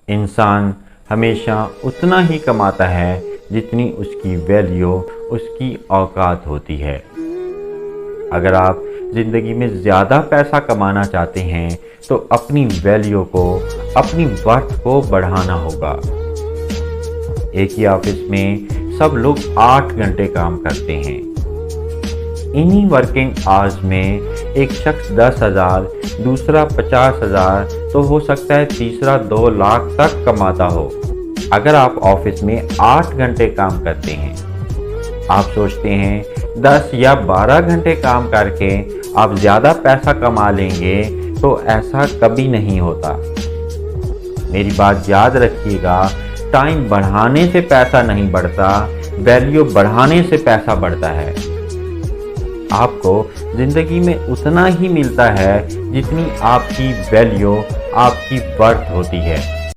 इंसान हमेशा उतना ही कमाता है जितनी उसकी वैल्यू, उसकी औकात होती है। अगर आप ज़िंदगी में ज़्यादा पैसा कमाना चाहते हैं तो अपनी वैल्यू को, अपनी वर्थ को बढ़ाना होगा। एक ही ऑफिस में सब लोग 8 घंटे काम करते हैं। इन्हीं वर्किंग आवर्स में एक शख्स 10,000, दूसरा 50,000, तो हो सकता है तीसरा 2 लाख तक कमाता हो। अगर आप ऑफिस में 8 घंटे काम करते हैं, आप सोचते हैं 10 या 12 घंटे काम करके आप ज़्यादा पैसा कमा लेंगे, तो ऐसा कभी नहीं होता। मेरी बात याद रखिएगा, टाइम बढ़ाने से पैसा नहीं बढ़ता, वैल्यू बढ़ाने से पैसा बढ़ता है। आपको ज़िंदगी में उतना ही मिलता है जितनी आपकी वैल्यू, आपकी वर्थ होती है।